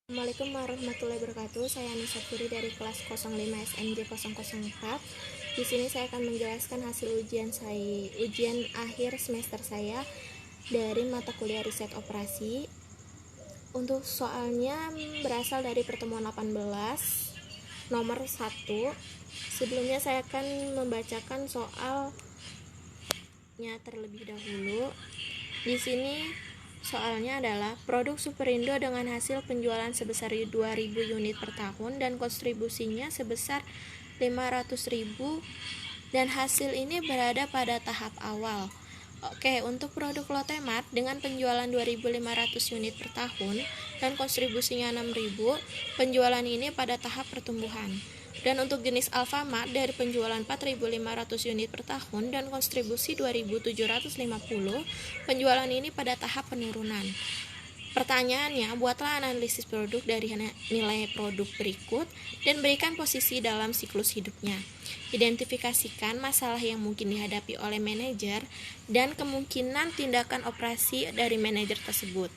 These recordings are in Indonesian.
Assalamualaikum warahmatullahi wabarakatuh. Saya Anissa Puri dari kelas 05 SMJ 004. Di sini saya akan menjelaskan hasil ujian akhir semester saya dari mata kuliah riset operasi. Untuk soalnya berasal dari pertemuan 18 nomor 1. Sebelumnya saya akan membacakan soalnya terlebih dahulu. Di sini soalnya adalah produk Superindo dengan hasil penjualan sebesar 2.000 unit per tahun dan kontribusinya sebesar 500.000 dan hasil ini berada pada tahap awal. Oke, untuk produk Lotemart dengan penjualan 2.500 unit per tahun dan kontribusinya 6.000, penjualan ini pada tahap pertumbuhan. Dan untuk jenis Alfamart dari penjualan 4.500 unit per tahun dan kontribusi 2.750, penjualan ini pada tahap penurunan. Pertanyaannya, buatlah analisis produk dari nilai produk berikut dan berikan posisi dalam siklus hidupnya. Identifikasikan masalah yang mungkin dihadapi oleh manajer dan kemungkinan tindakan operasi dari manajer tersebut.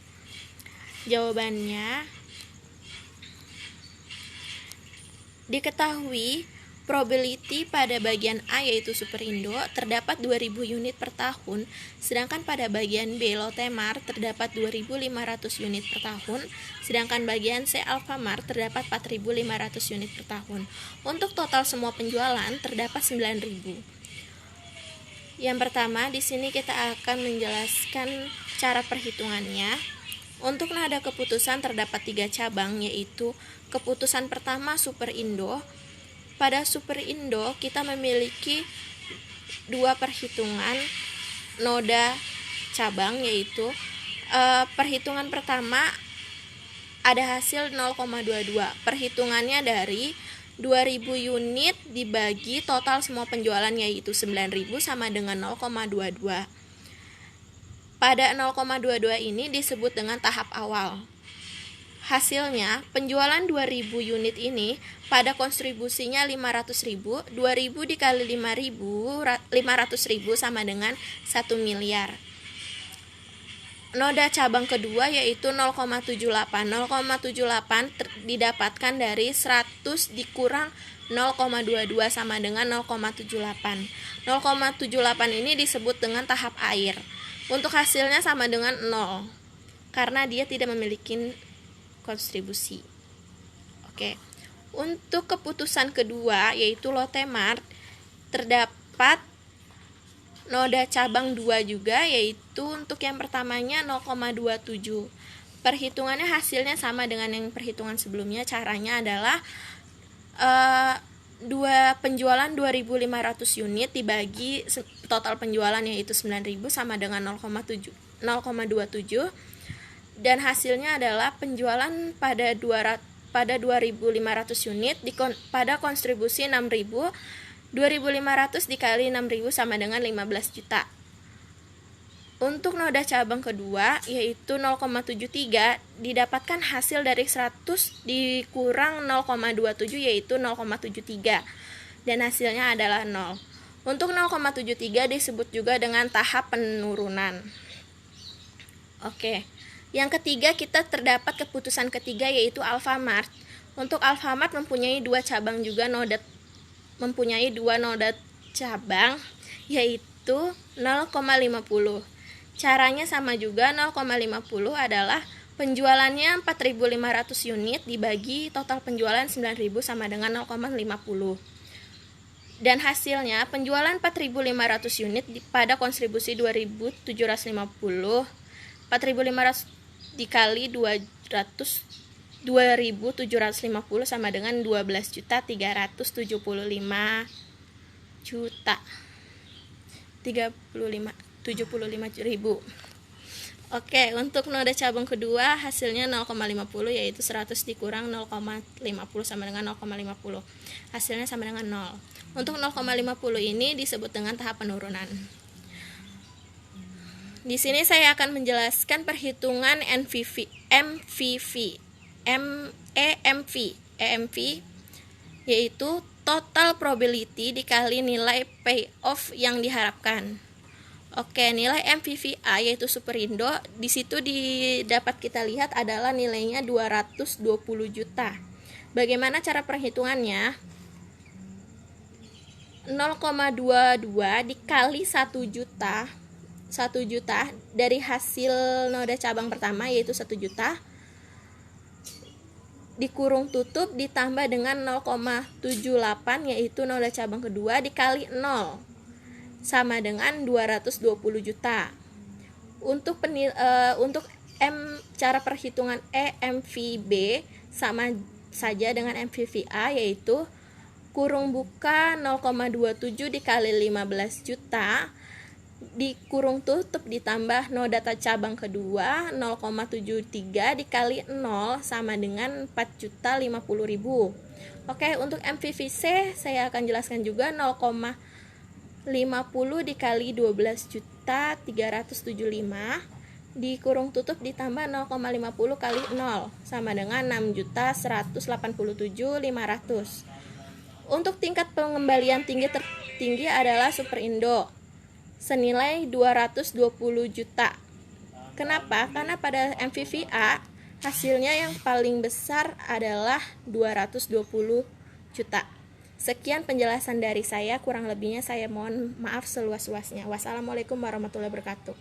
Jawabannya, diketahui probability pada bagian A yaitu Superindo terdapat 2.000 unit per tahun, sedangkan pada bagian B Lotemart terdapat 2.500 unit per tahun, sedangkan bagian C Alfamart terdapat 4.500 unit per tahun. Untuk total semua penjualan terdapat 9.000. Yang pertama, di sini kita akan menjelaskan cara perhitungannya. Untuk nada keputusan terdapat 3 cabang, yaitu keputusan pertama Superindo. Pada Superindo kita memiliki 2 perhitungan noda cabang, yaitu perhitungan pertama ada hasil 0,22. Perhitungannya dari 2.000 unit dibagi total semua penjualan yaitu 9.000 sama dengan 0,22. Pada 0,22 ini disebut dengan tahap awal. Hasilnya, penjualan 2.000 unit ini pada kontribusinya 500.000, 2.000 dikali 500.000 sama dengan 1 miliar. Noda cabang kedua yaitu 0,78. 0,78 didapatkan dari 100 dikurang 0,22 sama dengan 0,78. 0,78 ini disebut dengan tahap air. Untuk hasilnya sama dengan 0 karena dia tidak memiliki kontribusi. Oke. Untuk keputusan kedua yaitu Lotemart terdapat noda cabang 2 juga, yaitu untuk yang pertamanya 0,27. Perhitungannya hasilnya sama dengan yang perhitungan sebelumnya. Caranya adalah penjualan 2.500 unit dibagi total penjualan yaitu 9.000 sama dengan 0,27 dan hasilnya adalah penjualan pada 2.500 unit pada kontribusi 6.000. 2.500 dikali 6.000 sama dengan 15 juta. Untuk noda cabang kedua yaitu 0,73 didapatkan hasil dari 100 dikurang 0,27 yaitu 0,73 dan hasilnya adalah 0. Untuk 0,73 disebut juga dengan tahap penurunan. Oke. Yang ketiga kita terdapat keputusan ketiga yaitu Alfamart. Untuk Alfamart mempunyai 2 cabang juga mempunyai 2 noda cabang yaitu 0,50. Caranya sama juga. 0,50 adalah penjualannya 4.500 unit dibagi total penjualan 9.000 sama dengan 0,50. Dan hasilnya penjualan 4.500 unit pada kontribusi 2.750. 4.500 dikali 2.750 sama dengan 12.375 juta. 75.000. Oke, untuk noda cabang kedua hasilnya 0,50 yaitu 100 dikurang 0,50 sama dengan 0,50. Hasilnya sama dengan 0. Untuk 0,50 ini disebut dengan tahap penurunan. Di sini saya akan menjelaskan perhitungan EMV yaitu total probability dikali nilai payoff yang diharapkan. Oke, nilai MVVA yaitu Superindo di situ dapat kita lihat adalah nilainya 220 juta. Bagaimana cara perhitungannya? 0,22 dikali 1 juta. 1 juta dari hasil noda cabang pertama yaitu 1 juta dikurung tutup ditambah dengan 0,78 yaitu noda cabang kedua dikali 0 sama dengan 220 juta. Untuk cara perhitungan EMVB sama saja dengan MVVA yaitu kurung buka 0,27 dikali 15 juta dikurung tutup ditambah noda cabang kedua 0,73 dikali 0 sama dengan 4.050.000. Oke, untuk MVVC saya akan jelaskan juga 0,50 dikali 12.375 dikurung tutup ditambah 0,50 kali 0 sama dengan 6.187.500. Untuk tingkat pengembalian tertinggi adalah Superindo senilai 220 juta. Kenapa? Karena pada MVVA hasilnya yang paling besar adalah 220 juta. Sekian penjelasan dari saya, kurang lebihnya saya mohon maaf seluas-luasnya. Wassalamualaikum warahmatullahi wabarakatuh.